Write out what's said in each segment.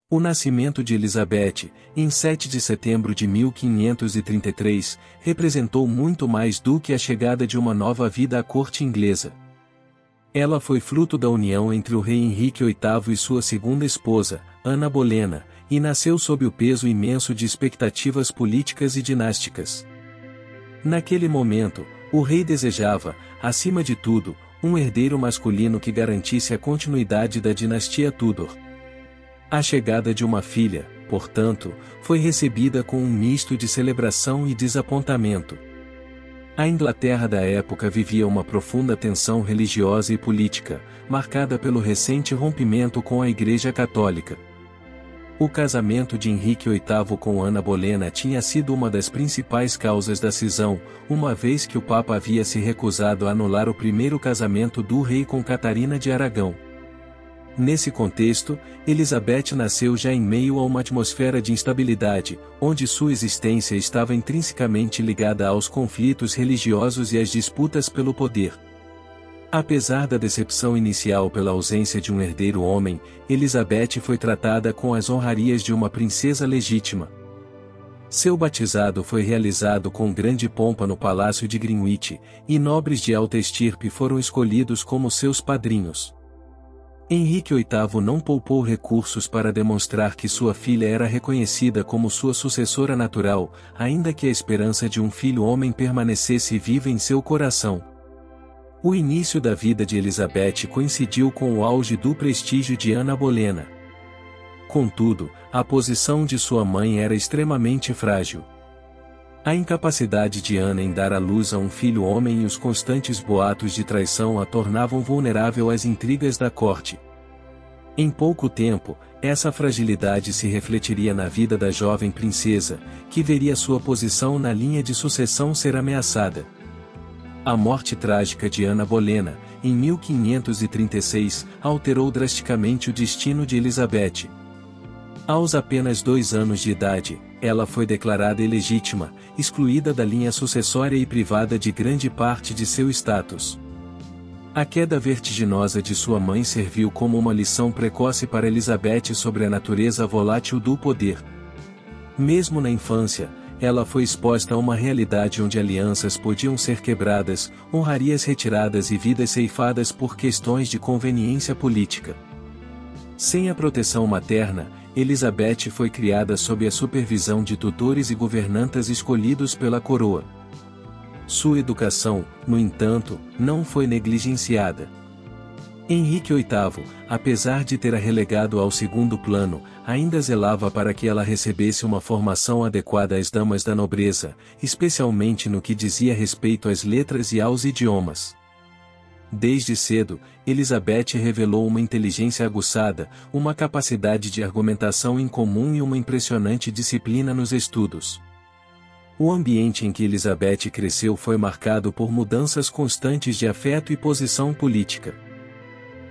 O nascimento de Elizabeth, em 7 de setembro de 1533, representou muito mais do que a chegada de uma nova vida à corte inglesa. Ela foi fruto da união entre o rei Henrique VIII e sua segunda esposa, Ana Bolena, e nasceu sob o peso imenso de expectativas políticas e dinásticas. Naquele momento, o rei desejava, acima de tudo, um herdeiro masculino que garantisse a continuidade da dinastia Tudor. A chegada de uma filha, portanto, foi recebida com um misto de celebração e desapontamento. A Inglaterra da época vivia uma profunda tensão religiosa e política, marcada pelo recente rompimento com a Igreja Católica. O casamento de Henrique VIII com Ana Bolena tinha sido uma das principais causas da cisão, uma vez que o Papa havia se recusado a anular o primeiro casamento do rei com Catarina de Aragão. Nesse contexto, Elizabeth nasceu já em meio a uma atmosfera de instabilidade, onde sua existência estava intrinsecamente ligada aos conflitos religiosos e às disputas pelo poder. Apesar da decepção inicial pela ausência de um herdeiro homem, Elizabeth foi tratada com as honrarias de uma princesa legítima. Seu batizado foi realizado com grande pompa no Palácio de Greenwich, e nobres de alta estirpe foram escolhidos como seus padrinhos. Henrique VIII não poupou recursos para demonstrar que sua filha era reconhecida como sua sucessora natural, ainda que a esperança de um filho homem permanecesse viva em seu coração. O início da vida de Elizabeth coincidiu com o auge do prestígio de Ana Bolena. Contudo, a posição de sua mãe era extremamente frágil. A incapacidade de Ana em dar à luz a um filho homem e os constantes boatos de traição a tornavam vulnerável às intrigas da corte. Em pouco tempo, essa fragilidade se refletiria na vida da jovem princesa, que veria sua posição na linha de sucessão ser ameaçada. A morte trágica de Ana Bolena, em 1536, alterou drasticamente o destino de Elizabeth. Aos apenas 2 anos de idade, ela foi declarada ilegítima, excluída da linha sucessória e privada de grande parte de seu status. A queda vertiginosa de sua mãe serviu como uma lição precoce para Elizabeth sobre a natureza volátil do poder. Mesmo na infância, ela foi exposta a uma realidade onde alianças podiam ser quebradas, honrarias retiradas e vidas ceifadas por questões de conveniência política. Sem a proteção materna, Elizabeth foi criada sob a supervisão de tutores e governantas escolhidos pela coroa. Sua educação, no entanto, não foi negligenciada. Henrique VIII, apesar de ter a relegado ao segundo plano, ainda zelava para que ela recebesse uma formação adequada às damas da nobreza, especialmente no que dizia respeito às letras e aos idiomas. Desde cedo, Elizabeth revelou uma inteligência aguçada, uma capacidade de argumentação incomum e uma impressionante disciplina nos estudos. O ambiente em que Elizabeth cresceu foi marcado por mudanças constantes de afeto e posição política.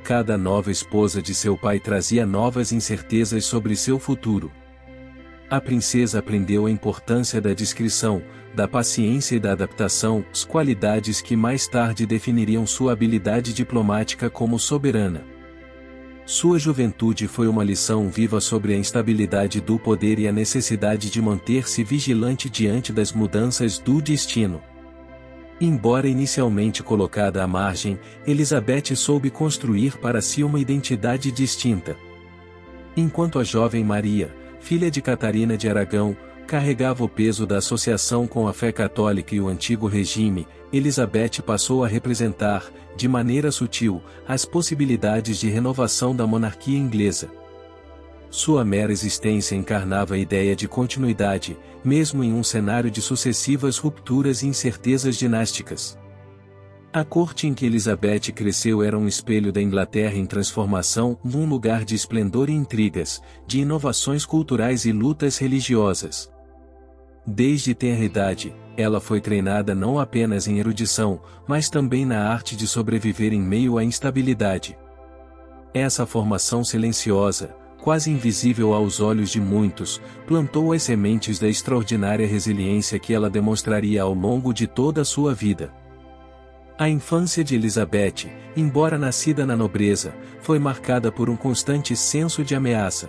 Cada nova esposa de seu pai trazia novas incertezas sobre seu futuro. A princesa aprendeu a importância da discrição, da paciência e da adaptação, as qualidades que mais tarde definiriam sua habilidade diplomática como soberana. Sua juventude foi uma lição viva sobre a instabilidade do poder e a necessidade de manter-se vigilante diante das mudanças do destino. Embora inicialmente colocada à margem, Elizabeth soube construir para si uma identidade distinta. Enquanto a jovem Maria, filha de Catarina de Aragão, carregava o peso da associação com a fé católica e o antigo regime, Elizabeth passou a representar, de maneira sutil, as possibilidades de renovação da monarquia inglesa. Sua mera existência encarnava a ideia de continuidade, mesmo em um cenário de sucessivas rupturas e incertezas dinásticas. A corte em que Elizabeth cresceu era um espelho da Inglaterra em transformação, um lugar de esplendor e intrigas, de inovações culturais e lutas religiosas. Desde tenra idade, ela foi treinada não apenas em erudição, mas também na arte de sobreviver em meio à instabilidade. Essa formação silenciosa, quase invisível aos olhos de muitos, plantou as sementes da extraordinária resiliência que ela demonstraria ao longo de toda a sua vida. A infância de Elizabeth, embora nascida na nobreza, foi marcada por um constante senso de ameaça.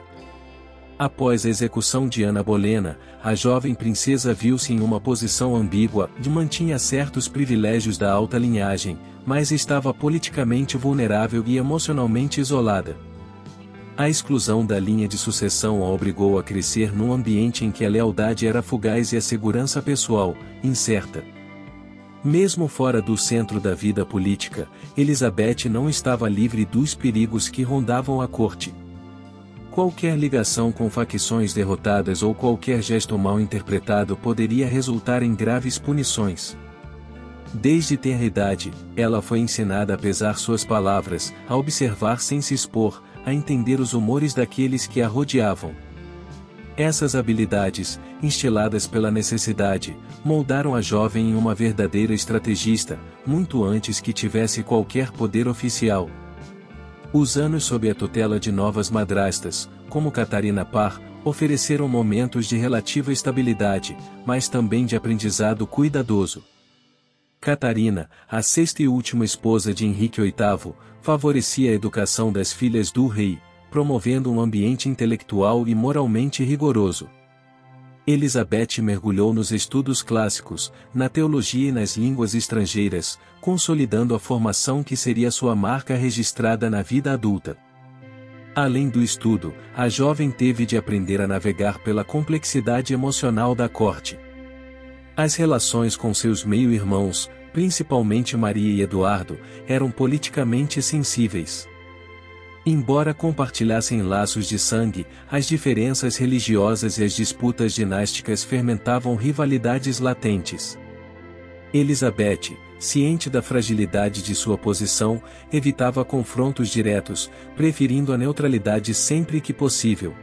Após a execução de Ana Bolena, a jovem princesa viu-se em uma posição ambígua, mantinha certos privilégios da alta linhagem, mas estava politicamente vulnerável e emocionalmente isolada. A exclusão da linha de sucessão a obrigou a crescer num ambiente em que a lealdade era fugaz e a segurança pessoal, incerta. Mesmo fora do centro da vida política, Elizabeth não estava livre dos perigos que rondavam a corte. Qualquer ligação com facções derrotadas ou qualquer gesto mal interpretado poderia resultar em graves punições. Desde tenra idade, ela foi ensinada a pesar suas palavras, a observar sem se expor, a entender os humores daqueles que a rodeavam. Essas habilidades, instiladas pela necessidade, moldaram a jovem em uma verdadeira estrategista, muito antes que tivesse qualquer poder oficial. Os anos sob a tutela de novas madrastas, como Catarina Parr, ofereceram momentos de relativa estabilidade, mas também de aprendizado cuidadoso. Catarina, a sexta e última esposa de Henrique VIII, favorecia a educação das filhas do rei, promovendo um ambiente intelectual e moralmente rigoroso. Elizabeth mergulhou nos estudos clássicos, na teologia e nas línguas estrangeiras, consolidando a formação que seria sua marca registrada na vida adulta. Além do estudo, a jovem teve de aprender a navegar pela complexidade emocional da corte. As relações com seus meio-irmãos, principalmente Maria e Eduardo, eram politicamente sensíveis. Embora compartilhassem laços de sangue, as diferenças religiosas e as disputas dinásticas fermentavam rivalidades latentes. Elizabeth, ciente da fragilidade de sua posição, evitava confrontos diretos, preferindo a neutralidade sempre que possível.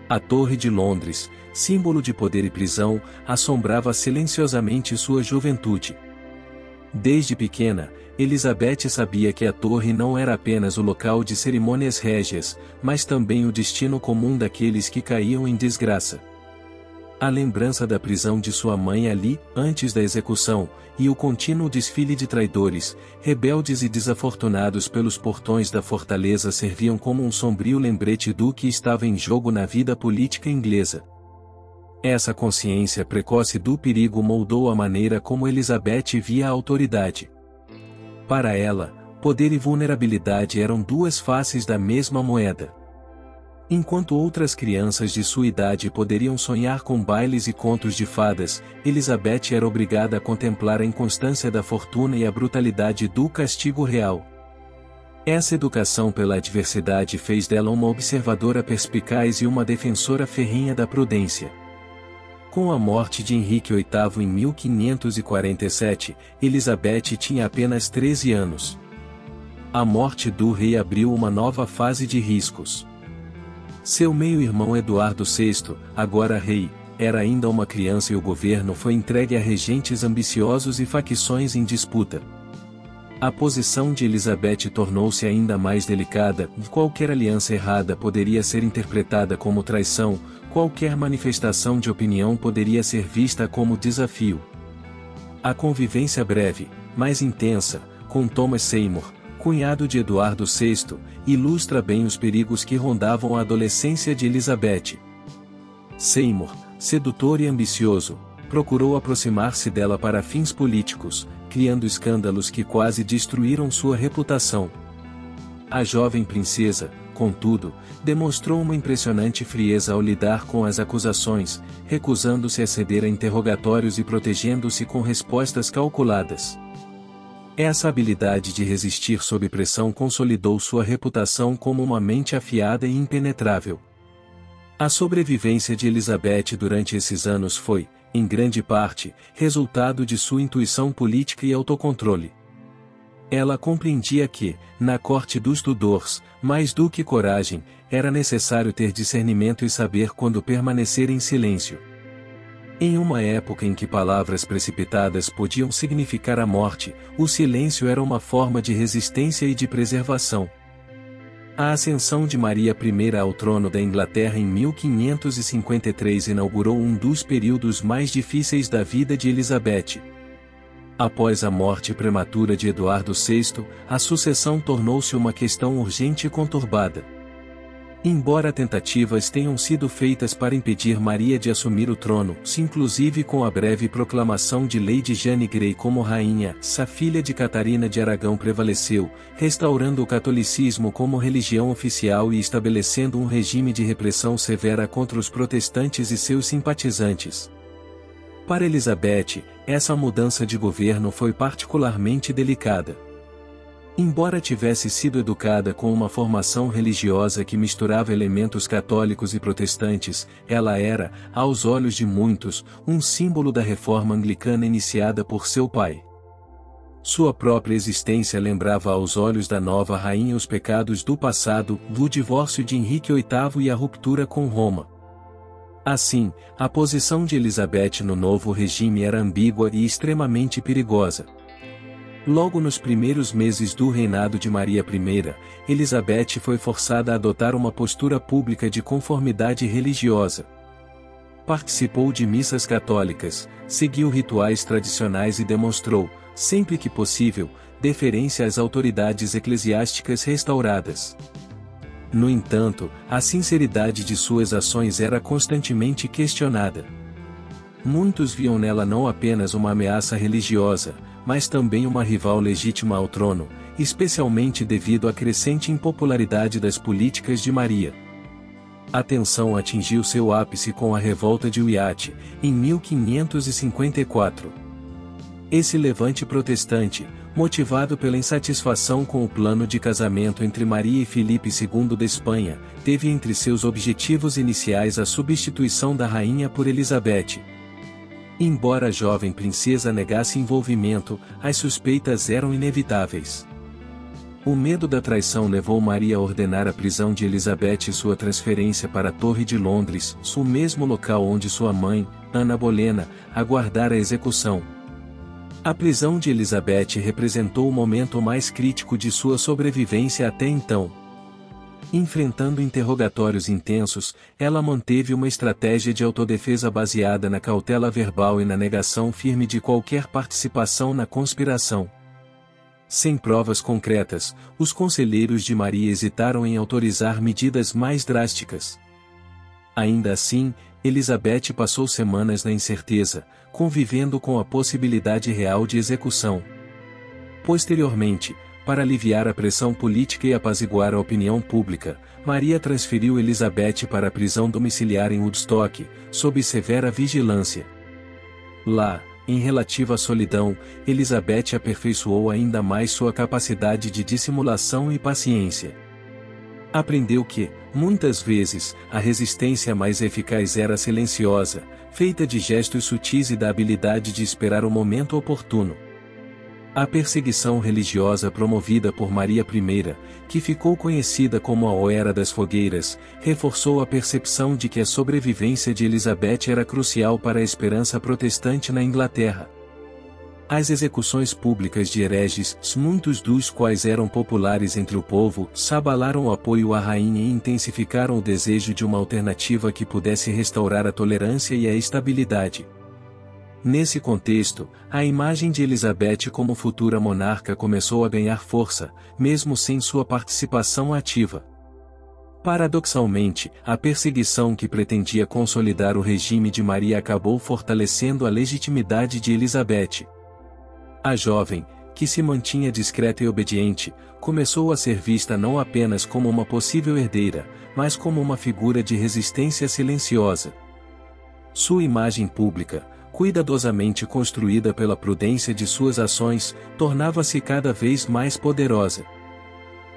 A Torre de Londres, símbolo de poder e prisão, assombrava silenciosamente sua juventude. Desde pequena, Elizabeth sabia que a torre não era apenas o local de cerimônias régias, mas também o destino comum daqueles que caíam em desgraça. A lembrança da prisão de sua mãe ali, antes da execução, e o contínuo desfile de traidores, rebeldes e desafortunados pelos portões da fortaleza serviam como um sombrio lembrete do que estava em jogo na vida política inglesa. Essa consciência precoce do perigo moldou a maneira como Elizabeth via a autoridade. Para ela, poder e vulnerabilidade eram duas faces da mesma moeda. Enquanto outras crianças de sua idade poderiam sonhar com bailes e contos de fadas, Elizabeth era obrigada a contemplar a inconstância da fortuna e a brutalidade do castigo real. Essa educação pela adversidade fez dela uma observadora perspicaz e uma defensora ferrenha da prudência. Com a morte de Henrique VIII em 1547, Elizabeth tinha apenas 13 anos. A morte do rei abriu uma nova fase de riscos. Seu meio-irmão Eduardo VI, agora rei, era ainda uma criança e o governo foi entregue a regentes ambiciosos e facções em disputa. A posição de Elizabeth tornou-se ainda mais delicada, qualquer aliança errada poderia ser interpretada como traição, qualquer manifestação de opinião poderia ser vista como desafio. A convivência breve, mas intensa, com Thomas Seymour, cunhado de Eduardo VI, ilustra bem os perigos que rondavam a adolescência de Elizabeth. Seymour, sedutor e ambicioso, procurou aproximar-se dela para fins políticos, criando escândalos que quase destruíram sua reputação. A jovem princesa, contudo, demonstrou uma impressionante frieza ao lidar com as acusações, recusando-se a ceder a interrogatórios e protegendo-se com respostas calculadas. Essa habilidade de resistir sob pressão consolidou sua reputação como uma mente afiada e impenetrável. A sobrevivência de Elizabeth durante esses anos foi, em grande parte, resultado de sua intuição política e autocontrole. Ela compreendia que, na corte dos Tudors, mais do que coragem, era necessário ter discernimento e saber quando permanecer em silêncio. Em uma época em que palavras precipitadas podiam significar a morte, o silêncio era uma forma de resistência e de preservação. A ascensão de Maria I ao trono da Inglaterra em 1553 inaugurou um dos períodos mais difíceis da vida de Elizabeth. Após a morte prematura de Eduardo VI, a sucessão tornou-se uma questão urgente e conturbada. Embora tentativas tenham sido feitas para impedir Maria de assumir o trono, inclusive com a breve proclamação de Lady Jane Grey como rainha, a filha de Catarina de Aragão prevaleceu, restaurando o catolicismo como religião oficial e estabelecendo um regime de repressão severa contra os protestantes e seus simpatizantes. Para Elizabeth, essa mudança de governo foi particularmente delicada. Embora tivesse sido educada com uma formação religiosa que misturava elementos católicos e protestantes, ela era, aos olhos de muitos, um símbolo da reforma anglicana iniciada por seu pai. Sua própria existência lembrava aos olhos da nova rainha os pecados do passado, do divórcio de Henrique VIII e a ruptura com Roma. Assim, a posição de Elizabeth no novo regime era ambígua e extremamente perigosa. Logo nos primeiros meses do reinado de Maria I, Elizabeth foi forçada a adotar uma postura pública de conformidade religiosa. Participou de missas católicas, seguiu rituais tradicionais e demonstrou, sempre que possível, deferência às autoridades eclesiásticas restauradas. No entanto, a sinceridade de suas ações era constantemente questionada. Muitos viam nela não apenas uma ameaça religiosa, mas também uma rival legítima ao trono, especialmente devido à crescente impopularidade das políticas de Maria. A tensão atingiu seu ápice com a revolta de Wyatt, em 1554. Esse levante protestante, motivado pela insatisfação com o plano de casamento entre Maria e Filipe II da Espanha, teve entre seus objetivos iniciais a substituição da rainha por Elizabeth. Embora a jovem princesa negasse envolvimento, as suspeitas eram inevitáveis. O medo da traição levou Maria a ordenar a prisão de Elizabeth e sua transferência para a Torre de Londres, o mesmo local onde sua mãe, Ana Bolena, aguardara a execução. A prisão de Elizabeth representou o momento mais crítico de sua sobrevivência até então. Enfrentando interrogatórios intensos, ela manteve uma estratégia de autodefesa baseada na cautela verbal e na negação firme de qualquer participação na conspiração. Sem provas concretas, os conselheiros de Maria hesitaram em autorizar medidas mais drásticas. Ainda assim, Elizabeth passou semanas na incerteza, convivendo com a possibilidade real de execução. Posteriormente, para aliviar a pressão política e apaziguar a opinião pública, Maria transferiu Elizabeth para a prisão domiciliar em Woodstock, sob severa vigilância. Lá, em relativa solidão, Elizabeth aperfeiçoou ainda mais sua capacidade de dissimulação e paciência. Aprendeu que, muitas vezes, a resistência mais eficaz era silenciosa, feita de gestos sutis e da habilidade de esperar o momento oportuno. A perseguição religiosa promovida por Maria I, que ficou conhecida como a Era das Fogueiras, reforçou a percepção de que a sobrevivência de Elizabeth era crucial para a esperança protestante na Inglaterra. As execuções públicas de hereges, muitos dos quais eram populares entre o povo, abalaram o apoio à rainha e intensificaram o desejo de uma alternativa que pudesse restaurar a tolerância e a estabilidade. Nesse contexto, a imagem de Elizabeth como futura monarca começou a ganhar força, mesmo sem sua participação ativa. Paradoxalmente, a perseguição que pretendia consolidar o regime de Maria acabou fortalecendo a legitimidade de Elizabeth. A jovem, que se mantinha discreta e obediente, começou a ser vista não apenas como uma possível herdeira, mas como uma figura de resistência silenciosa. Sua imagem pública, cuidadosamente construída pela prudência de suas ações, tornava-se cada vez mais poderosa.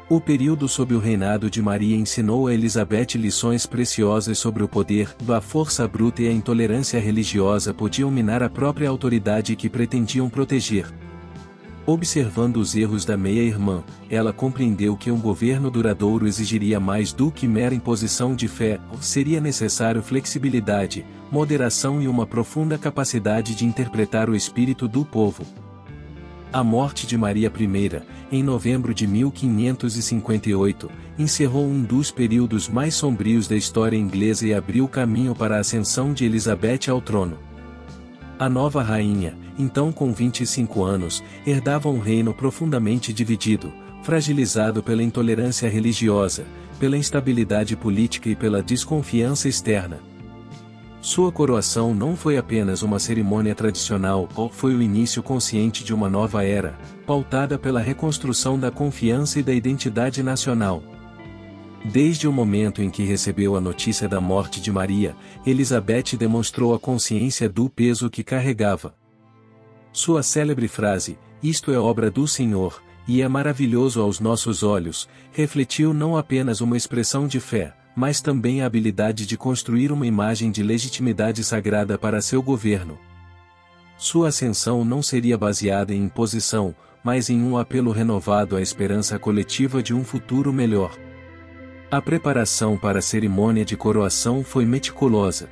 O período sob o reinado de Maria ensinou a Elizabeth lições preciosas sobre o poder, a força bruta e a intolerância religiosa podiam minar a própria autoridade que pretendiam proteger. Observando os erros da meia-irmã, ela compreendeu que um governo duradouro exigiria mais do que mera imposição de fé, seria necessário flexibilidade, moderação e uma profunda capacidade de interpretar o espírito do povo. A morte de Maria I, em novembro de 1558, encerrou um dos períodos mais sombrios da história inglesa e abriu caminho para a ascensão de Elizabeth ao trono. A nova rainha, então com 25 anos, herdava um reino profundamente dividido, fragilizado pela intolerância religiosa, pela instabilidade política e pela desconfiança externa. Sua coroação não foi apenas uma cerimônia tradicional, foi o início consciente de uma nova era, pautada pela reconstrução da confiança e da identidade nacional. Desde o momento em que recebeu a notícia da morte de Maria, Elizabeth demonstrou a consciência do peso que carregava. Sua célebre frase, "Isto é obra do Senhor, e é maravilhoso aos nossos olhos", refletiu não apenas uma expressão de fé, mas também a habilidade de construir uma imagem de legitimidade sagrada para seu governo. Sua ascensão não seria baseada em imposição, mas em um apelo renovado à esperança coletiva de um futuro melhor. A preparação para a cerimônia de coroação foi meticulosa.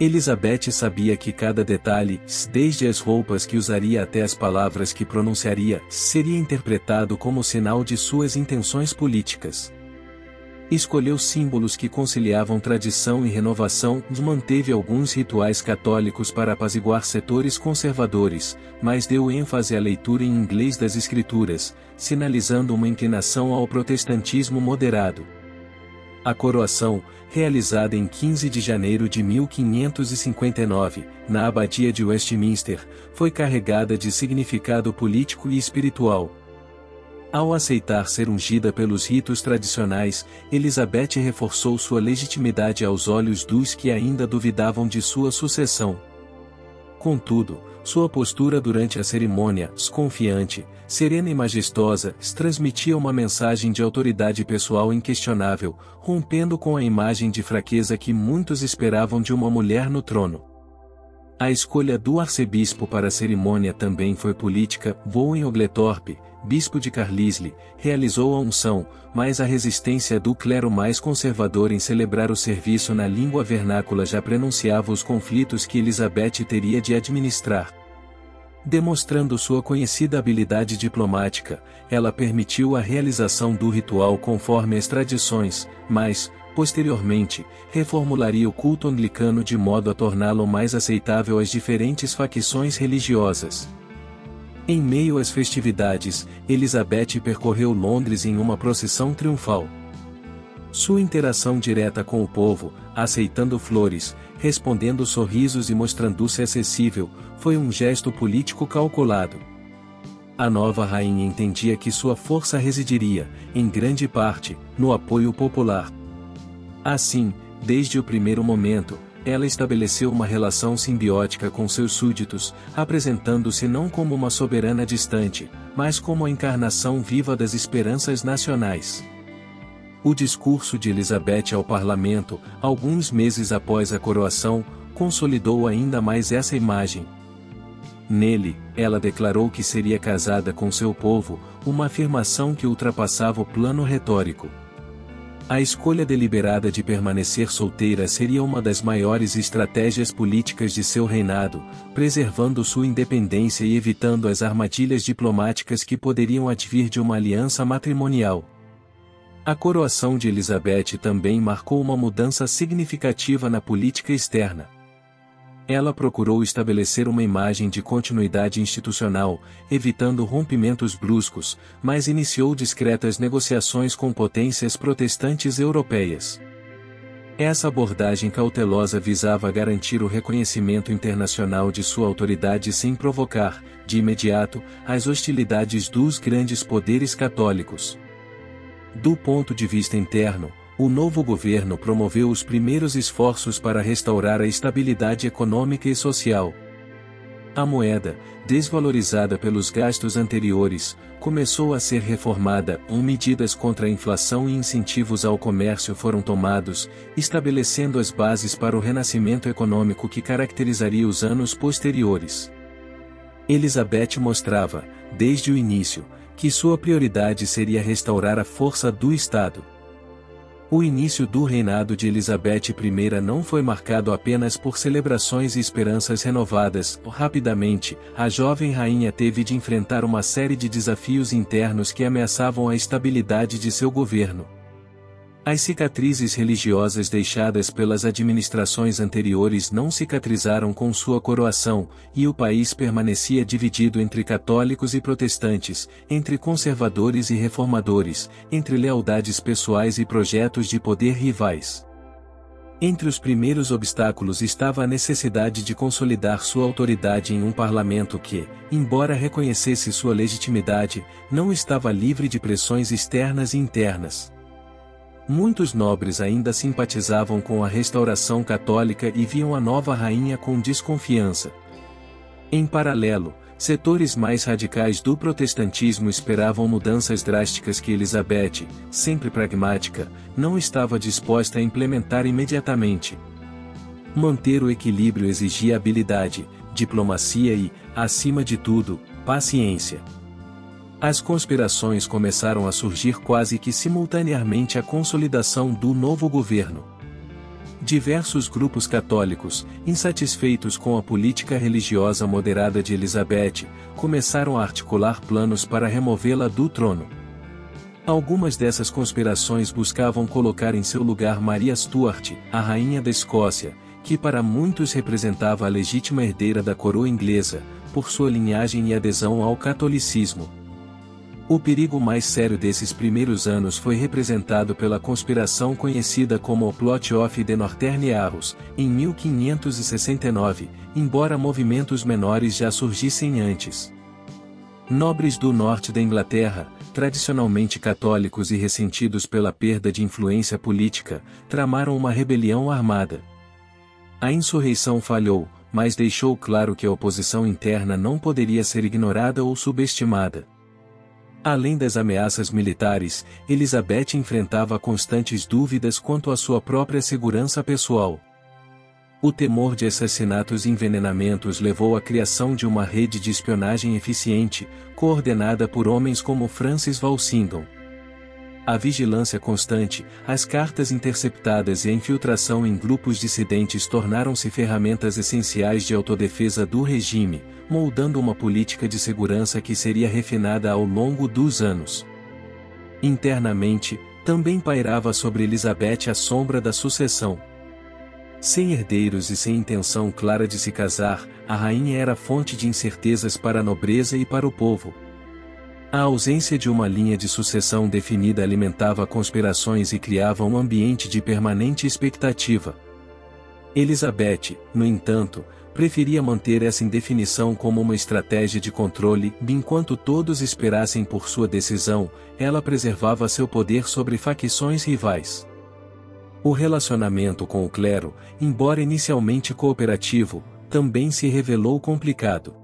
Elizabeth sabia que cada detalhe, desde as roupas que usaria até as palavras que pronunciaria, seria interpretado como sinal de suas intenções políticas. Escolheu símbolos que conciliavam tradição e renovação, manteve alguns rituais católicos para apaziguar setores conservadores, mas deu ênfase à leitura em inglês das escrituras, sinalizando uma inclinação ao protestantismo moderado. A coroação, realizada em 15 de janeiro de 1559, na Abadia de Westminster, foi carregada de significado político e espiritual. Ao aceitar ser ungida pelos ritos tradicionais, Elizabeth reforçou sua legitimidade aos olhos dos que ainda duvidavam de sua sucessão. Contudo, sua postura durante a cerimônia, confiante, serena e majestosa, transmitia uma mensagem de autoridade pessoal inquestionável, rompendo com a imagem de fraqueza que muitos esperavam de uma mulher no trono. A escolha do arcebispo para a cerimônia também foi política. Owen Oglethorpe, bispo de Carlisle, realizou a unção, mas a resistência do clero mais conservador em celebrar o serviço na língua vernácula já prenunciava os conflitos que Elizabeth teria de administrar. Demonstrando sua conhecida habilidade diplomática, ela permitiu a realização do ritual conforme as tradições, mas, posteriormente, reformularia o culto anglicano de modo a torná-lo mais aceitável às diferentes facções religiosas. Em meio às festividades, Elizabeth percorreu Londres em uma procissão triunfal. Sua interação direta com o povo, aceitando flores, respondendo sorrisos e mostrando-se acessível, foi um gesto político calculado. A nova rainha entendia que sua força residiria, em grande parte, no apoio popular. Assim, desde o primeiro momento, ela estabeleceu uma relação simbiótica com seus súditos, apresentando-se não como uma soberana distante, mas como a encarnação viva das esperanças nacionais. O discurso de Elizabeth ao parlamento, alguns meses após a coroação, consolidou ainda mais essa imagem. Nele, ela declarou que seria casada com seu povo, uma afirmação que ultrapassava o plano retórico. A escolha deliberada de permanecer solteira seria uma das maiores estratégias políticas de seu reinado, preservando sua independência e evitando as armadilhas diplomáticas que poderiam advir de uma aliança matrimonial. A coroação de Elizabeth também marcou uma mudança significativa na política externa. Ela procurou estabelecer uma imagem de continuidade institucional, evitando rompimentos bruscos, mas iniciou discretas negociações com potências protestantes europeias. Essa abordagem cautelosa visava garantir o reconhecimento internacional de sua autoridade sem provocar, de imediato, as hostilidades dos grandes poderes católicos. Do ponto de vista interno, o novo governo promoveu os primeiros esforços para restaurar a estabilidade econômica e social. A moeda, desvalorizada pelos gastos anteriores, começou a ser reformada, medidas contra a inflação e incentivos ao comércio foram tomados, estabelecendo as bases para o renascimento econômico que caracterizaria os anos posteriores. Elizabeth mostrava, desde o início, que sua prioridade seria restaurar a força do Estado. O início do reinado de Elizabeth I não foi marcado apenas por celebrações e esperanças renovadas. Rapidamente, a jovem rainha teve de enfrentar uma série de desafios internos que ameaçavam a estabilidade de seu governo. As cicatrizes religiosas deixadas pelas administrações anteriores não cicatrizaram com sua coroação, e o país permanecia dividido entre católicos e protestantes, entre conservadores e reformadores, entre lealdades pessoais e projetos de poder rivais. Entre os primeiros obstáculos estava a necessidade de consolidar sua autoridade em um parlamento que, embora reconhecesse sua legitimidade, não estava livre de pressões externas e internas. Muitos nobres ainda simpatizavam com a restauração católica e viam a nova rainha com desconfiança. Em paralelo, setores mais radicais do protestantismo esperavam mudanças drásticas que Elizabeth, sempre pragmática, não estava disposta a implementar imediatamente. Manter o equilíbrio exigia habilidade, diplomacia e, acima de tudo, paciência. As conspirações começaram a surgir quase que simultaneamente à consolidação do novo governo. Diversos grupos católicos, insatisfeitos com a política religiosa moderada de Elizabeth, começaram a articular planos para removê-la do trono. Algumas dessas conspirações buscavam colocar em seu lugar Maria Stuart, a rainha da Escócia, que para muitos representava a legítima herdeira da coroa inglesa, por sua linhagem e adesão ao catolicismo. O perigo mais sério desses primeiros anos foi representado pela conspiração conhecida como o Plot of the Northern Arrows, em 1569, embora movimentos menores já surgissem antes. Nobres do norte da Inglaterra, tradicionalmente católicos e ressentidos pela perda de influência política, tramaram uma rebelião armada. A insurreição falhou, mas deixou claro que a oposição interna não poderia ser ignorada ou subestimada. Além das ameaças militares, Elizabeth enfrentava constantes dúvidas quanto à sua própria segurança pessoal. O temor de assassinatos e envenenamentos levou à criação de uma rede de espionagem eficiente, coordenada por homens como Francis Walsingham. A vigilância constante, as cartas interceptadas e a infiltração em grupos dissidentes tornaram-se ferramentas essenciais de autodefesa do regime, moldando uma política de segurança que seria refinada ao longo dos anos. Internamente, também pairava sobre Elizabeth a sombra da sucessão. Sem herdeiros e sem intenção clara de se casar, a rainha era fonte de incertezas para a nobreza e para o povo. A ausência de uma linha de sucessão definida alimentava conspirações e criava um ambiente de permanente expectativa. Elizabeth, no entanto, preferia manter essa indefinição como uma estratégia de controle, e enquanto todos esperassem por sua decisão, ela preservava seu poder sobre facções rivais. O relacionamento com o clero, embora inicialmente cooperativo, também se revelou complicado.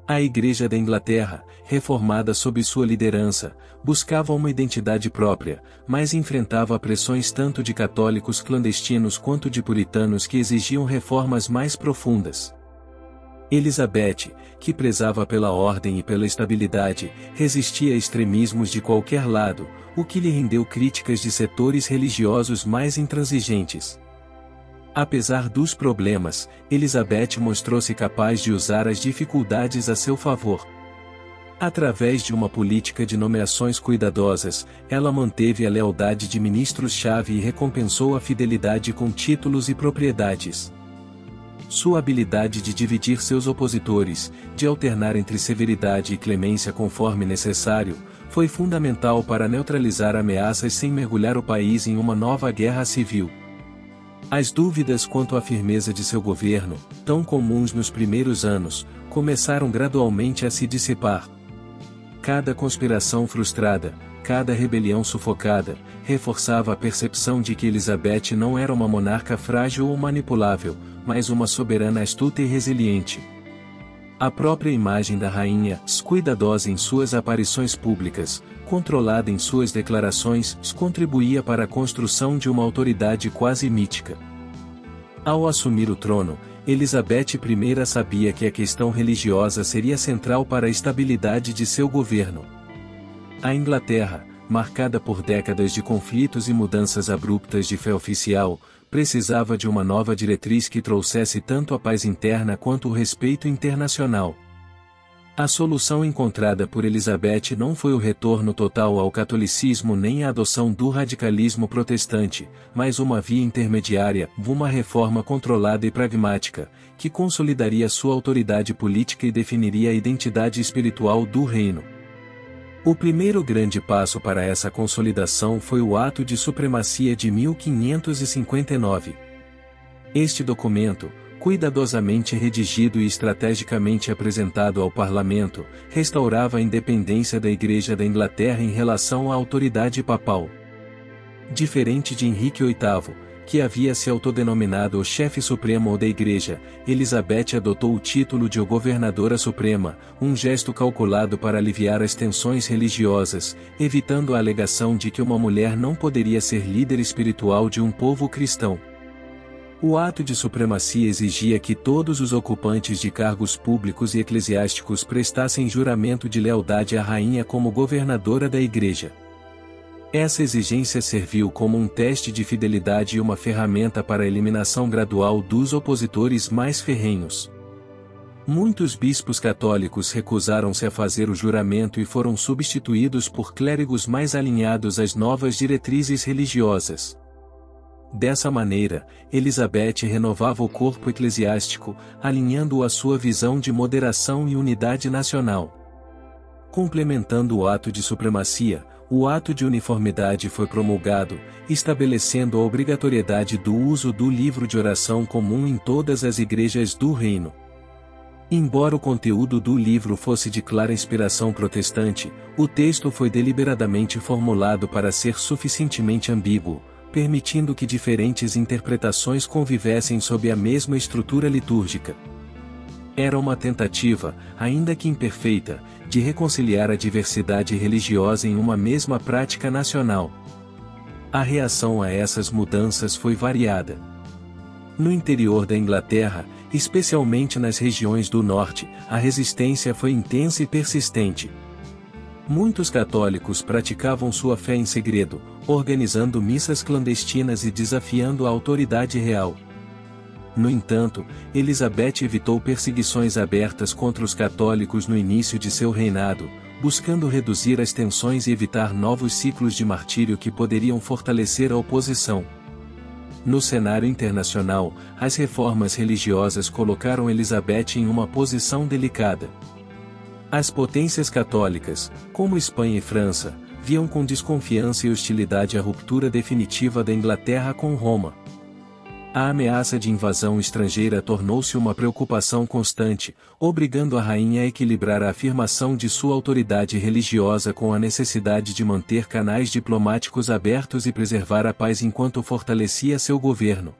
A Igreja da Inglaterra, reformada sob sua liderança, buscava uma identidade própria, mas enfrentava pressões tanto de católicos clandestinos quanto de puritanos que exigiam reformas mais profundas. Elizabeth, que prezava pela ordem e pela estabilidade, resistia a extremismos de qualquer lado, o que lhe rendeu críticas de setores religiosos mais intransigentes. Apesar dos problemas, Elizabeth mostrou-se capaz de usar as dificuldades a seu favor. Através de uma política de nomeações cuidadosas, ela manteve a lealdade de ministros-chave e recompensou a fidelidade com títulos e propriedades. Sua habilidade de dividir seus opositores, de alternar entre severidade e clemência conforme necessário, foi fundamental para neutralizar ameaças sem mergulhar o país em uma nova guerra civil. As dúvidas quanto à firmeza de seu governo, tão comuns nos primeiros anos, começaram gradualmente a se dissipar. Cada conspiração frustrada, cada rebelião sufocada, reforçava a percepção de que Elizabeth não era uma monarca frágil ou manipulável, mas uma soberana astuta e resiliente. A própria imagem da rainha, cuidadosa em suas aparições públicas, controlada em suas declarações, contribuía para a construção de uma autoridade quase mítica. Ao assumir o trono, Elizabeth I sabia que a questão religiosa seria central para a estabilidade de seu governo. A Inglaterra, marcada por décadas de conflitos e mudanças abruptas de fé oficial, precisava de uma nova diretriz que trouxesse tanto a paz interna quanto o respeito internacional. A solução encontrada por Elizabeth não foi o retorno total ao catolicismo nem a adoção do radicalismo protestante, mas uma via intermediária, uma reforma controlada e pragmática, que consolidaria sua autoridade política e definiria a identidade espiritual do reino. O primeiro grande passo para essa consolidação foi o Ato de Supremacia de 1559. Este documento, cuidadosamente redigido e estrategicamente apresentado ao parlamento, restaurava a independência da Igreja da Inglaterra em relação à autoridade papal. Diferente de Henrique VIII, que havia se autodenominado o chefe supremo da Igreja, Elizabeth adotou o título de governadora suprema, um gesto calculado para aliviar as tensões religiosas, evitando a alegação de que uma mulher não poderia ser líder espiritual de um povo cristão. O ato de supremacia exigia que todos os ocupantes de cargos públicos e eclesiásticos prestassem juramento de lealdade à rainha como governadora da Igreja. Essa exigência serviu como um teste de fidelidade e uma ferramenta para a eliminação gradual dos opositores mais ferrenhos. Muitos bispos católicos recusaram-se a fazer o juramento e foram substituídos por clérigos mais alinhados às novas diretrizes religiosas. Dessa maneira, Elizabeth renovava o corpo eclesiástico, alinhando-o à sua visão de moderação e unidade nacional. Complementando o ato de supremacia, o ato de uniformidade foi promulgado, estabelecendo a obrigatoriedade do uso do livro de oração comum em todas as igrejas do reino. Embora o conteúdo do livro fosse de clara inspiração protestante, o texto foi deliberadamente formulado para ser suficientemente ambíguo, permitindo que diferentes interpretações convivessem sob a mesma estrutura litúrgica. Era uma tentativa, ainda que imperfeita, de reconciliar a diversidade religiosa em uma mesma prática nacional. A reação a essas mudanças foi variada. No interior da Inglaterra, especialmente nas regiões do norte, a resistência foi intensa e persistente. Muitos católicos praticavam sua fé em segredo, organizando missas clandestinas e desafiando a autoridade real. No entanto, Elizabeth evitou perseguições abertas contra os católicos no início de seu reinado, buscando reduzir as tensões e evitar novos ciclos de martírio que poderiam fortalecer a oposição. No cenário internacional, as reformas religiosas colocaram Elizabeth em uma posição delicada. As potências católicas, como Espanha e França, viam com desconfiança e hostilidade a ruptura definitiva da Inglaterra com Roma. A ameaça de invasão estrangeira tornou-se uma preocupação constante, obrigando a rainha a equilibrar a afirmação de sua autoridade religiosa com a necessidade de manter canais diplomáticos abertos e preservar a paz enquanto fortalecia seu governo.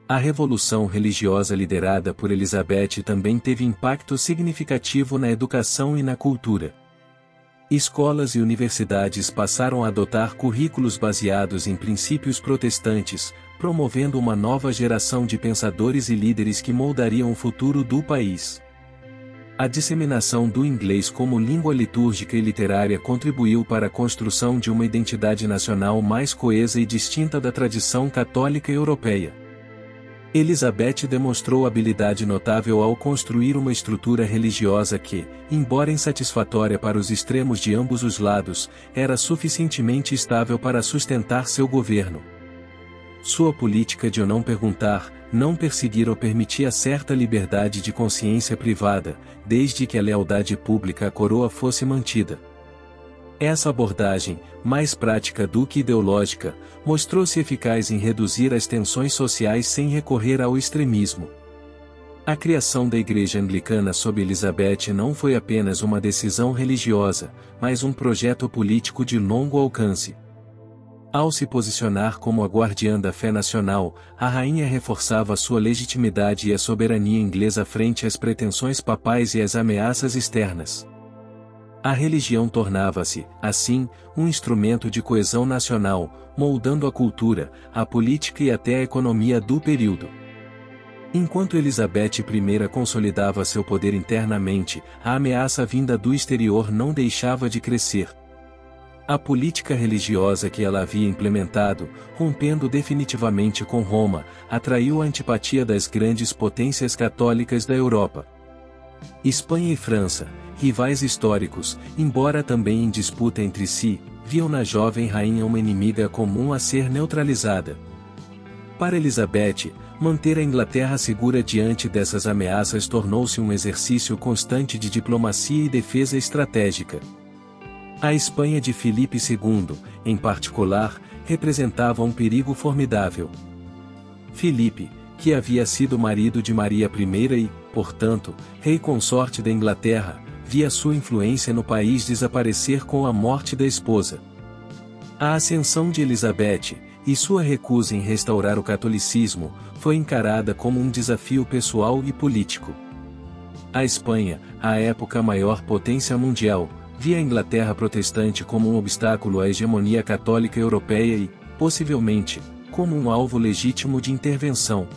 A revolução religiosa liderada por Elizabeth também teve impacto significativo na educação e na cultura. Escolas e universidades passaram a adotar currículos baseados em princípios protestantes, promovendo uma nova geração de pensadores e líderes que moldariam o futuro do país. A disseminação do inglês como língua litúrgica e literária contribuiu para a construção de uma identidade nacional mais coesa e distinta da tradição católica europeia. Elizabeth demonstrou habilidade notável ao construir uma estrutura religiosa que, embora insatisfatória para os extremos de ambos os lados, era suficientemente estável para sustentar seu governo. Sua política de não perguntar, não perseguir ou permitia certa liberdade de consciência privada, desde que a lealdade pública à coroa fosse mantida. Essa abordagem, mais prática do que ideológica, mostrou-se eficaz em reduzir as tensões sociais sem recorrer ao extremismo. A criação da Igreja Anglicana sob Elizabeth não foi apenas uma decisão religiosa, mas um projeto político de longo alcance. Ao se posicionar como a guardiã da fé nacional, a rainha reforçava sua legitimidade e a soberania inglesa frente às pretensões papais e às ameaças externas. A religião tornava-se, assim, um instrumento de coesão nacional, moldando a cultura, a política e até a economia do período. Enquanto Elizabeth I consolidava seu poder internamente, a ameaça vinda do exterior não deixava de crescer. A política religiosa que ela havia implementado, rompendo definitivamente com Roma, atraiu a antipatia das grandes potências católicas da Europa. Espanha e França, rivais históricos, embora também em disputa entre si, viam na jovem rainha uma inimiga comum a ser neutralizada. Para Elizabeth, manter a Inglaterra segura diante dessas ameaças tornou-se um exercício constante de diplomacia e defesa estratégica. A Espanha de Filipe II, em particular, representava um perigo formidável. Filipe, que havia sido marido de Maria I e, portanto, rei consorte da Inglaterra, via sua influência no país desaparecer com a morte da esposa. A ascensão de Elizabeth, e sua recusa em restaurar o catolicismo, foi encarada como um desafio pessoal e político. A Espanha, à época a maior potência mundial, via a Inglaterra protestante como um obstáculo à hegemonia católica europeia e, possivelmente, como um alvo legítimo de intervenção.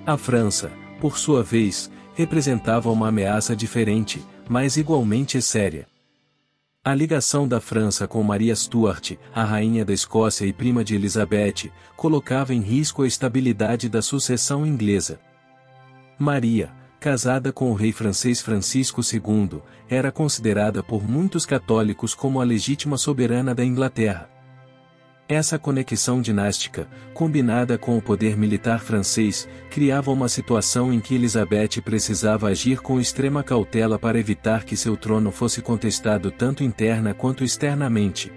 A França, por sua vez, representava uma ameaça diferente, mas igualmente séria. A ligação da França com Maria Stuart, a rainha da Escócia e prima de Elizabeth, colocava em risco a estabilidade da sucessão inglesa. Maria, casada com o rei francês Francisco II, era considerada por muitos católicos como a legítima soberana da Inglaterra. Essa conexão dinástica, combinada com o poder militar francês, criava uma situação em que Elizabeth precisava agir com extrema cautela para evitar que seu trono fosse contestado tanto interna quanto externamente.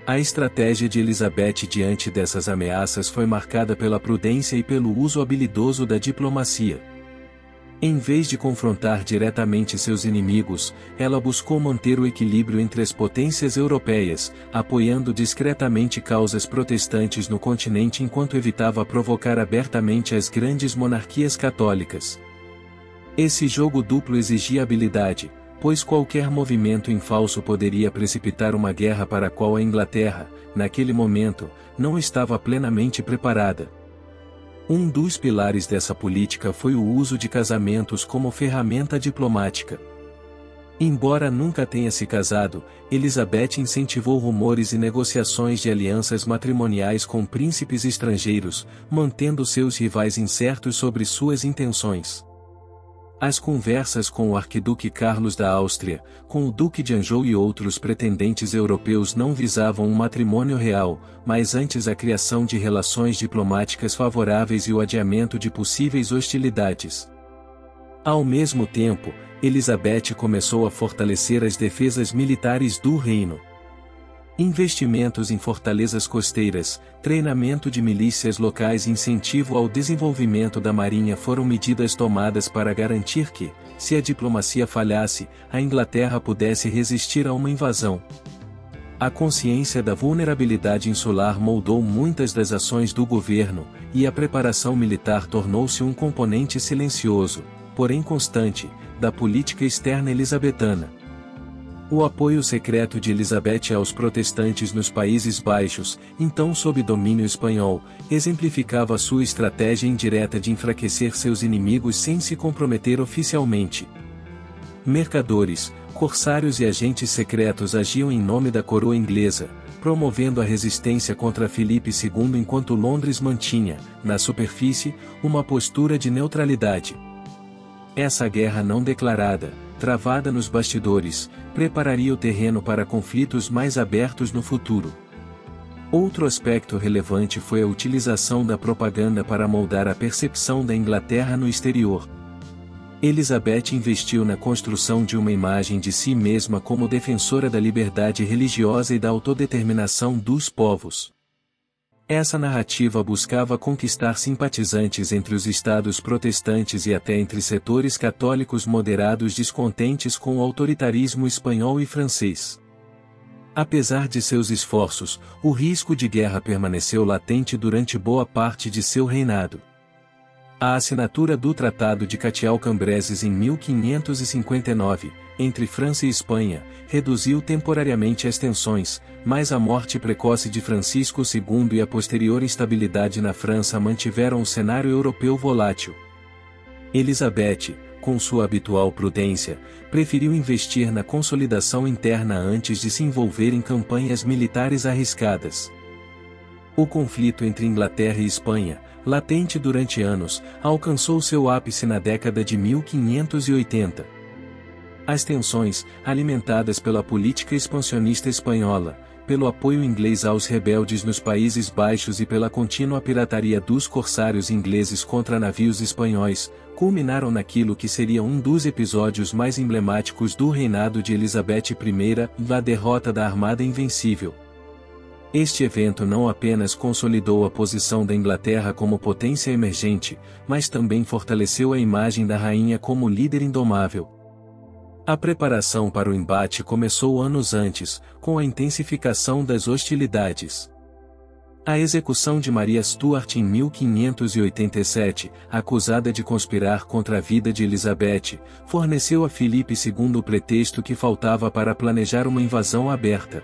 A estratégia de Elizabeth diante dessas ameaças foi marcada pela prudência e pelo uso habilidoso da diplomacia. Em vez de confrontar diretamente seus inimigos, ela buscou manter o equilíbrio entre as potências europeias, apoiando discretamente causas protestantes no continente enquanto evitava provocar abertamente as grandes monarquias católicas. Esse jogo duplo exigia habilidade, pois qualquer movimento em falso poderia precipitar uma guerra para a qual a Inglaterra, naquele momento, não estava plenamente preparada. Um dos pilares dessa política foi o uso de casamentos como ferramenta diplomática. Embora nunca tenha se casado, Elizabeth incentivou rumores e negociações de alianças matrimoniais com príncipes estrangeiros, mantendo seus rivais incertos sobre suas intenções. As conversas com o arquiduque Carlos da Áustria, com o duque de Anjou e outros pretendentes europeus não visavam um matrimônio real, mas antes a criação de relações diplomáticas favoráveis e o adiamento de possíveis hostilidades. Ao mesmo tempo, Elizabeth começou a fortalecer as defesas militares do reino. Investimentos em fortalezas costeiras, treinamento de milícias locais e incentivo ao desenvolvimento da marinha foram medidas tomadas para garantir que, se a diplomacia falhasse, a Inglaterra pudesse resistir a uma invasão. A consciência da vulnerabilidade insular moldou muitas das ações do governo, e a preparação militar tornou-se um componente silencioso, porém constante, da política externa elisabetana. O apoio secreto de Elizabeth aos protestantes nos Países Baixos, então sob domínio espanhol, exemplificava sua estratégia indireta de enfraquecer seus inimigos sem se comprometer oficialmente. Mercadores, corsários e agentes secretos agiam em nome da coroa inglesa, promovendo a resistência contra Filipe II enquanto Londres mantinha, na superfície, uma postura de neutralidade. Essa guerra não declarada, travada nos bastidores, prepararia o terreno para conflitos mais abertos no futuro. Outro aspecto relevante foi a utilização da propaganda para moldar a percepção da Inglaterra no exterior. Elizabeth investiu na construção de uma imagem de si mesma como defensora da liberdade religiosa e da autodeterminação dos povos. Essa narrativa buscava conquistar simpatizantes entre os estados protestantes e até entre setores católicos moderados descontentes com o autoritarismo espanhol e francês. Apesar de seus esforços, o risco de guerra permaneceu latente durante boa parte de seu reinado. A assinatura do Tratado de Catial-Cambresis em 1559, entre França e Espanha, reduziu temporariamente as tensões, mas a morte precoce de Francisco II e a posterior instabilidade na França mantiveram o cenário europeu volátil. Elizabeth, com sua habitual prudência, preferiu investir na consolidação interna antes de se envolver em campanhas militares arriscadas. O conflito entre Inglaterra e Espanha, latente durante anos, alcançou seu ápice na década de 1580. As tensões, alimentadas pela política expansionista espanhola, pelo apoio inglês aos rebeldes nos Países Baixos e pela contínua pirataria dos corsários ingleses contra navios espanhóis, culminaram naquilo que seria um dos episódios mais emblemáticos do reinado de Elizabeth I, a derrota da Armada Invencível. Este evento não apenas consolidou a posição da Inglaterra como potência emergente, mas também fortaleceu a imagem da rainha como líder indomável. A preparação para o embate começou anos antes, com a intensificação das hostilidades. A execução de Maria Stuart em 1587, acusada de conspirar contra a vida de Elizabeth, forneceu a Filipe II o pretexto que faltava para planejar uma invasão aberta.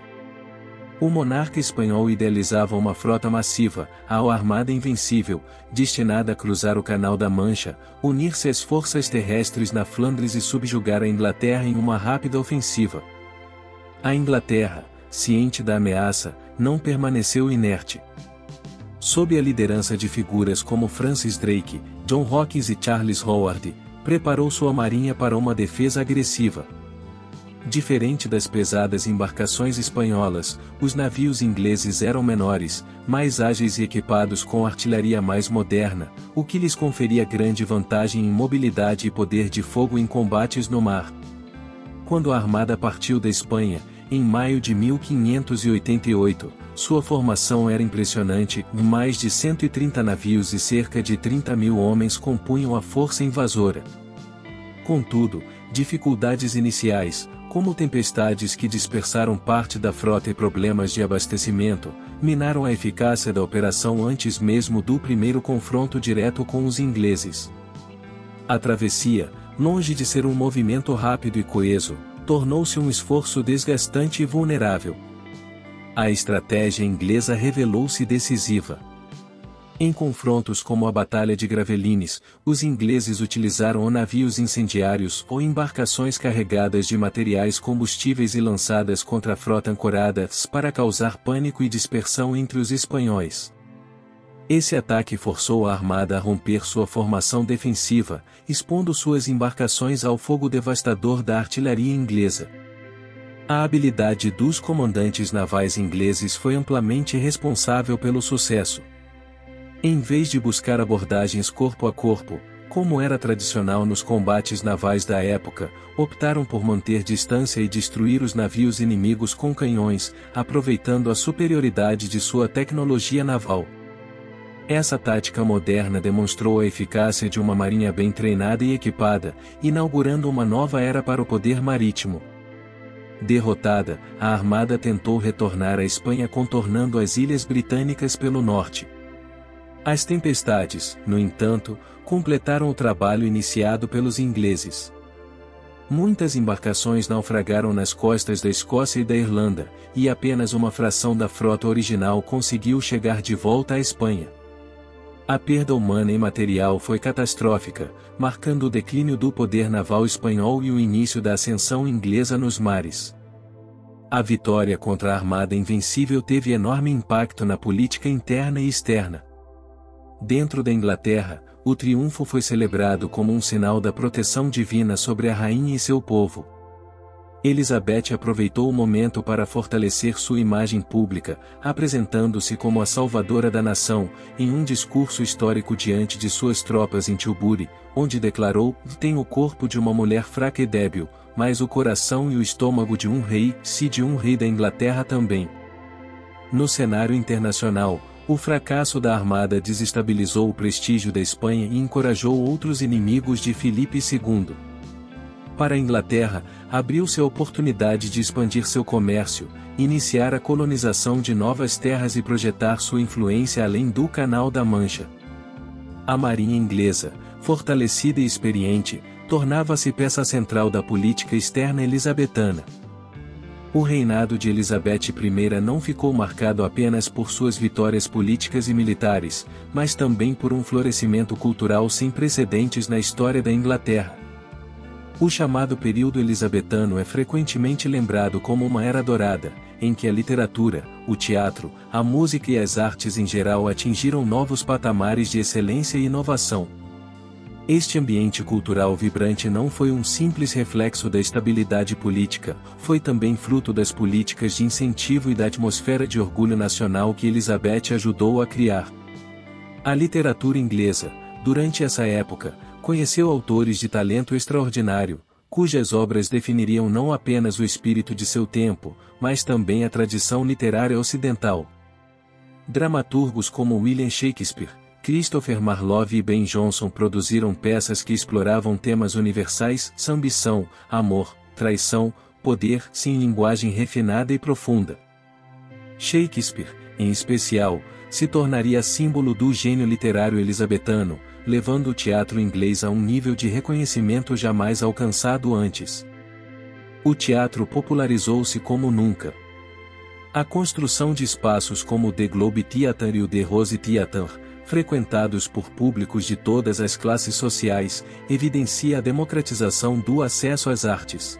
O monarca espanhol idealizava uma frota massiva, a Armada Invencível, destinada a cruzar o Canal da Mancha, unir-se às forças terrestres na Flandres e subjugar a Inglaterra em uma rápida ofensiva. A Inglaterra, ciente da ameaça, não permaneceu inerte. Sob a liderança de figuras como Francis Drake, John Hawkins e Charles Howard, preparou sua marinha para uma defesa agressiva. Diferente das pesadas embarcações espanholas, os navios ingleses eram menores, mais ágeis e equipados com artilharia mais moderna, o que lhes conferia grande vantagem em mobilidade e poder de fogo em combates no mar. Quando a armada partiu da Espanha, em maio de 1588, sua formação era impressionante, mais de 130 navios e cerca de 30.000 homens compunham a força invasora. Contudo, dificuldades iniciais, como tempestades que dispersaram parte da frota e problemas de abastecimento, minaram a eficácia da operação antes mesmo do primeiro confronto direto com os ingleses. A travessia, longe de ser um movimento rápido e coeso, tornou-se um esforço desgastante e vulnerável. A estratégia inglesa revelou-se decisiva. Em confrontos como a Batalha de Gravelines, os ingleses utilizaram navios incendiários ou embarcações carregadas de materiais combustíveis e lançadas contra a frota ancorada para causar pânico e dispersão entre os espanhóis. Esse ataque forçou a armada a romper sua formação defensiva, expondo suas embarcações ao fogo devastador da artilharia inglesa. A habilidade dos comandantes navais ingleses foi amplamente responsável pelo sucesso. Em vez de buscar abordagens corpo a corpo, como era tradicional nos combates navais da época, optaram por manter distância e destruir os navios inimigos com canhões, aproveitando a superioridade de sua tecnologia naval. Essa tática moderna demonstrou a eficácia de uma marinha bem treinada e equipada, inaugurando uma nova era para o poder marítimo. Derrotada, a armada tentou retornar à Espanha contornando as ilhas britânicas pelo norte. As tempestades, no entanto, completaram o trabalho iniciado pelos ingleses. Muitas embarcações naufragaram nas costas da Escócia e da Irlanda, e apenas uma fração da frota original conseguiu chegar de volta à Espanha. A perda humana e material foi catastrófica, marcando o declínio do poder naval espanhol e o início da ascensão inglesa nos mares. A vitória contra a Armada Invencível teve enorme impacto na política interna e externa. Dentro da Inglaterra, o triunfo foi celebrado como um sinal da proteção divina sobre a rainha e seu povo. Elizabeth aproveitou o momento para fortalecer sua imagem pública, apresentando-se como a salvadora da nação, em um discurso histórico diante de suas tropas em Tilbury, onde declarou: "Tenho o corpo de uma mulher fraca e débil, mas o coração e o estômago de um rei, se de um rei da Inglaterra também." No cenário internacional, o fracasso da armada desestabilizou o prestígio da Espanha e encorajou outros inimigos de Filipe II. Para a Inglaterra, abriu-se a oportunidade de expandir seu comércio, iniciar a colonização de novas terras e projetar sua influência além do Canal da Mancha. A marinha inglesa, fortalecida e experiente, tornava-se peça central da política externa elisabetana. O reinado de Elizabeth I não ficou marcado apenas por suas vitórias políticas e militares, mas também por um florescimento cultural sem precedentes na história da Inglaterra. O chamado período elisabetano é frequentemente lembrado como uma era dourada, em que a literatura, o teatro, a música e as artes em geral atingiram novos patamares de excelência e inovação. Este ambiente cultural vibrante não foi um simples reflexo da estabilidade política, foi também fruto das políticas de incentivo e da atmosfera de orgulho nacional que Elizabeth ajudou a criar. A literatura inglesa, durante essa época, conheceu autores de talento extraordinário, cujas obras definiriam não apenas o espírito de seu tempo, mas também a tradição literária ocidental. Dramaturgos como William Shakespeare, Christopher Marlowe e Ben Jonson produziram peças que exploravam temas universais, ambição, amor, traição, poder, em linguagem refinada e profunda. Shakespeare, em especial, se tornaria símbolo do gênio literário elizabetano, levando o teatro inglês a um nível de reconhecimento jamais alcançado antes. O teatro popularizou-se como nunca. A construção de espaços como o The Globe Theatre e o The Rose Theatre, frequentados por públicos de todas as classes sociais, evidencia a democratização do acesso às artes.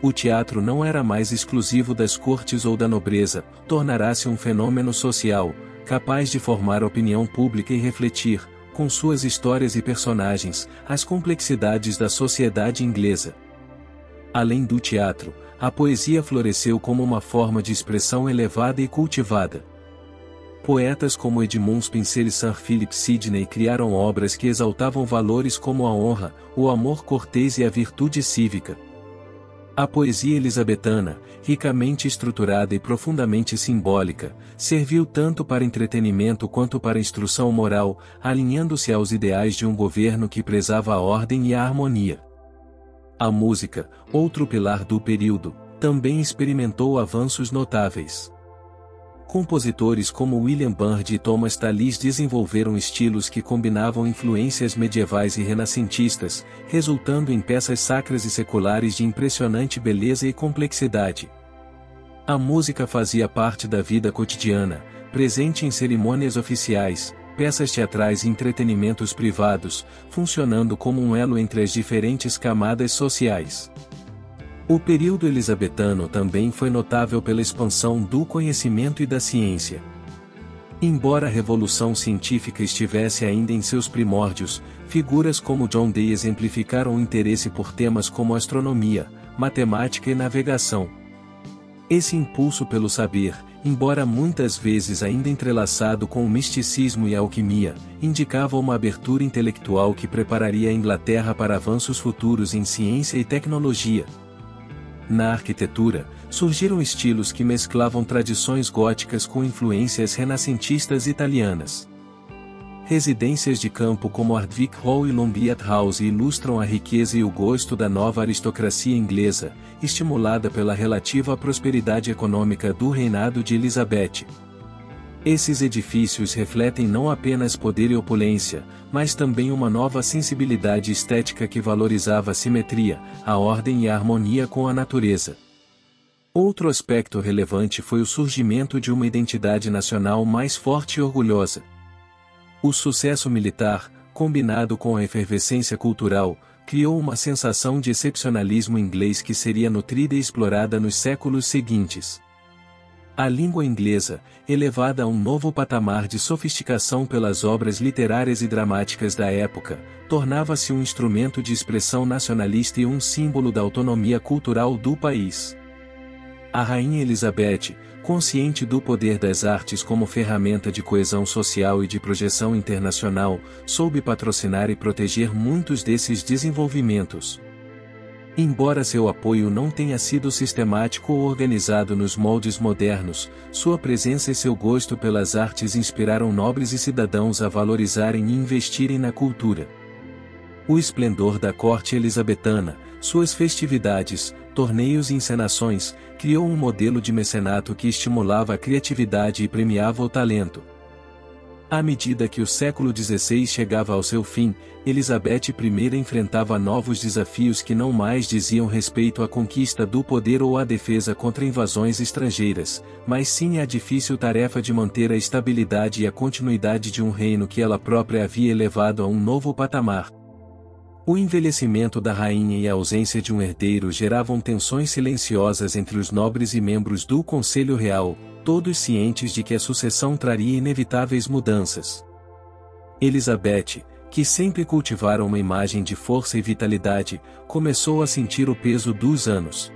O teatro não era mais exclusivo das cortes ou da nobreza, tornará-se um fenômeno social, capaz de formar opinião pública e refletir, com suas histórias e personagens, as complexidades da sociedade inglesa. Além do teatro, a poesia floresceu como uma forma de expressão elevada e cultivada. Poetas como Edmund Spenser e Sir Philip Sidney criaram obras que exaltavam valores como a honra, o amor cortês e a virtude cívica. A poesia elizabetana, ricamente estruturada e profundamente simbólica, serviu tanto para entretenimento quanto para instrução moral, alinhando-se aos ideais de um governo que prezava a ordem e a harmonia. A música, outro pilar do período, também experimentou avanços notáveis. Compositores como William Byrd e Thomas Tallis desenvolveram estilos que combinavam influências medievais e renascentistas, resultando em peças sacras e seculares de impressionante beleza e complexidade. A música fazia parte da vida cotidiana, presente em cerimônias oficiais, peças teatrais e entretenimentos privados, funcionando como um elo entre as diferentes camadas sociais. O período elizabetano também foi notável pela expansão do conhecimento e da ciência. Embora a revolução científica estivesse ainda em seus primórdios, figuras como John Dee exemplificaram o interesse por temas como astronomia, matemática e navegação. Esse impulso pelo saber, embora muitas vezes ainda entrelaçado com o misticismo e a alquimia, indicava uma abertura intelectual que prepararia a Inglaterra para avanços futuros em ciência e tecnologia. Na arquitetura, surgiram estilos que mesclavam tradições góticas com influências renascentistas italianas. Residências de campo como Ardwick Hall e Lombiat House ilustram a riqueza e o gosto da nova aristocracia inglesa, estimulada pela relativa prosperidade econômica do reinado de Elizabeth. Esses edifícios refletem não apenas poder e opulência, mas também uma nova sensibilidade estética que valorizava a simetria, a ordem e a harmonia com a natureza. Outro aspecto relevante foi o surgimento de uma identidade nacional mais forte e orgulhosa. O sucesso militar, combinado com a efervescência cultural, criou uma sensação de excepcionalismo inglês que seria nutrida e explorada nos séculos seguintes. A língua inglesa, elevada a um novo patamar de sofisticação pelas obras literárias e dramáticas da época, tornava-se um instrumento de expressão nacionalista e um símbolo da autonomia cultural do país. A Rainha Elizabeth, consciente do poder das artes como ferramenta de coesão social e de projeção internacional, soube patrocinar e proteger muitos desses desenvolvimentos. Embora seu apoio não tenha sido sistemático ou organizado nos moldes modernos, sua presença e seu gosto pelas artes inspiraram nobres e cidadãos a valorizarem e investirem na cultura. O esplendor da corte elizabetana, suas festividades, torneios e encenações, criou um modelo de mecenato que estimulava a criatividade e premiava o talento. À medida que o século XVI chegava ao seu fim, Elizabeth I enfrentava novos desafios que não mais diziam respeito à conquista do poder ou à defesa contra invasões estrangeiras, mas sim à difícil tarefa de manter a estabilidade e a continuidade de um reino que ela própria havia elevado a um novo patamar. O envelhecimento da rainha e a ausência de um herdeiro geravam tensões silenciosas entre os nobres e membros do Conselho Real, todos cientes de que a sucessão traria inevitáveis mudanças. Elizabeth, que sempre cultivara uma imagem de força e vitalidade, começou a sentir o peso dos anos.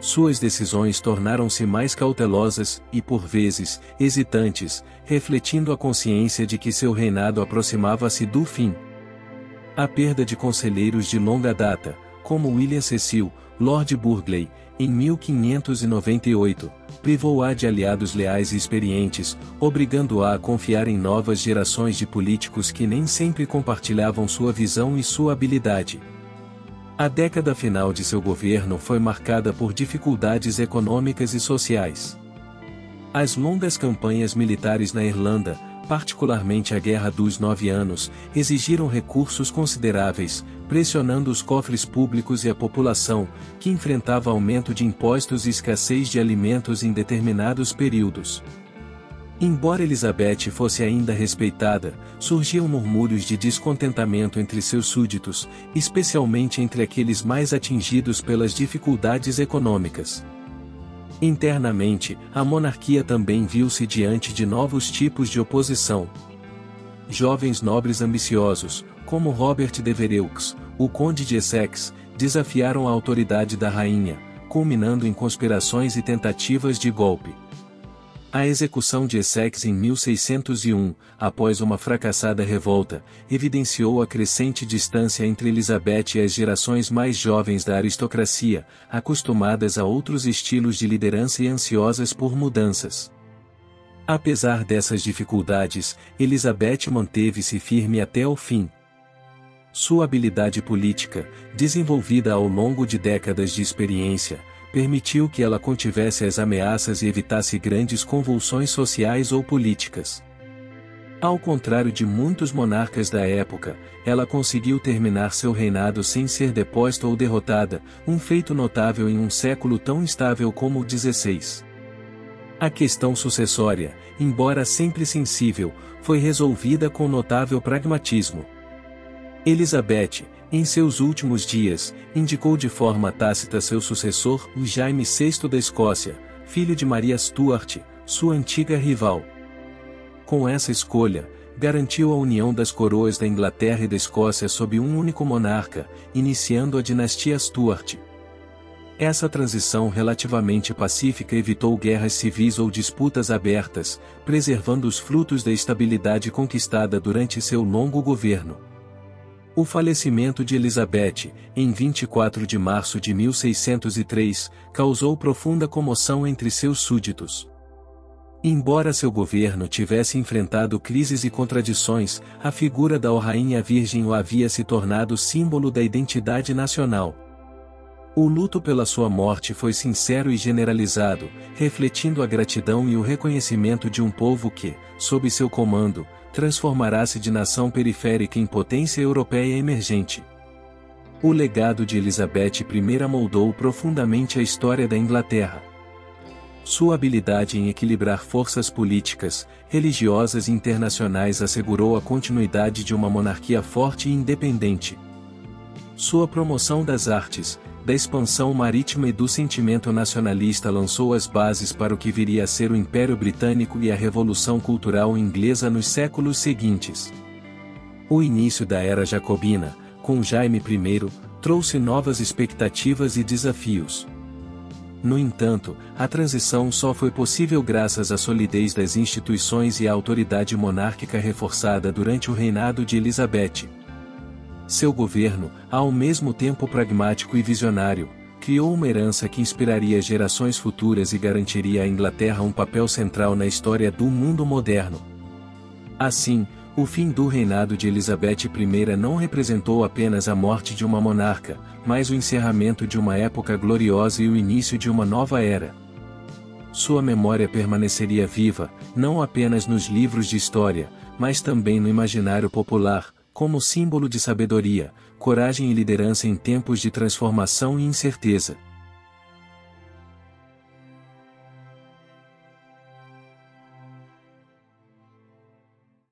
Suas decisões tornaram-se mais cautelosas e, por vezes, hesitantes, refletindo a consciência de que seu reinado aproximava-se do fim. A perda de conselheiros de longa data, como William Cecil, Lord Burghley, em 1598, privou-a de aliados leais e experientes, obrigando-a a confiar em novas gerações de políticos que nem sempre compartilhavam sua visão e sua habilidade. A década final de seu governo foi marcada por dificuldades econômicas e sociais. As longas campanhas militares na Irlanda, particularmente a Guerra dos 9 Anos, exigiram recursos consideráveis, pressionando os cofres públicos e a população, que enfrentava aumento de impostos e escassez de alimentos em determinados períodos. Embora Elizabeth fosse ainda respeitada, surgiam murmúrios de descontentamento entre seus súditos, especialmente entre aqueles mais atingidos pelas dificuldades econômicas. Internamente, a monarquia também viu-se diante de novos tipos de oposição. Jovens nobres ambiciosos, como Robert de Vereux, o conde de Essex, desafiaram a autoridade da rainha, culminando em conspirações e tentativas de golpe. A execução de Essex em 1601, após uma fracassada revolta, evidenciou a crescente distância entre Elizabeth e as gerações mais jovens da aristocracia, acostumadas a outros estilos de liderança e ansiosas por mudanças. Apesar dessas dificuldades, Elizabeth manteve-se firme até o fim. Sua habilidade política, desenvolvida ao longo de décadas de experiência, permitiu que ela contivesse as ameaças e evitasse grandes convulsões sociais ou políticas. Ao contrário de muitos monarcas da época, ela conseguiu terminar seu reinado sem ser deposta ou derrotada, um feito notável em um século tão instável como o XVI. A questão sucessória, embora sempre sensível, foi resolvida com notável pragmatismo. Elizabeth, em seus últimos dias, indicou de forma tácita seu sucessor, o Jaime VI da Escócia, filho de Maria Stuart, sua antiga rival. Com essa escolha, garantiu a união das coroas da Inglaterra e da Escócia sob um único monarca, iniciando a dinastia Stuart. Essa transição relativamente pacífica evitou guerras civis ou disputas abertas, preservando os frutos da estabilidade conquistada durante seu longo governo. O falecimento de Elizabeth, em 24 de março de 1603, causou profunda comoção entre seus súditos. Embora seu governo tivesse enfrentado crises e contradições, a figura da Rainha Virgem o havia se tornado símbolo da identidade nacional. O luto pela sua morte foi sincero e generalizado, refletindo a gratidão e o reconhecimento de um povo que, sob seu comando, transformará-se de nação periférica em potência europeia emergente. O legado de Elizabeth I moldou profundamente a história da Inglaterra. Sua habilidade em equilibrar forças políticas, religiosas e internacionais assegurou a continuidade de uma monarquia forte e independente. Sua promoção das artes, da expansão marítima e do sentimento nacionalista lançou as bases para o que viria a ser o Império Britânico e a Revolução Cultural Inglesa nos séculos seguintes. O início da Era Jacobina, com Jaime I, trouxe novas expectativas e desafios. No entanto, a transição só foi possível graças à solidez das instituições e à autoridade monárquica reforçada durante o reinado de Elizabeth. Seu governo, ao mesmo tempo pragmático e visionário, criou uma herança que inspiraria gerações futuras e garantiria à Inglaterra um papel central na história do mundo moderno. Assim, o fim do reinado de Elizabeth I não representou apenas a morte de uma monarca, mas o encerramento de uma época gloriosa e o início de uma nova era. Sua memória permaneceria viva, não apenas nos livros de história, mas também no imaginário popular, como símbolo de sabedoria, coragem e liderança em tempos de transformação e incerteza.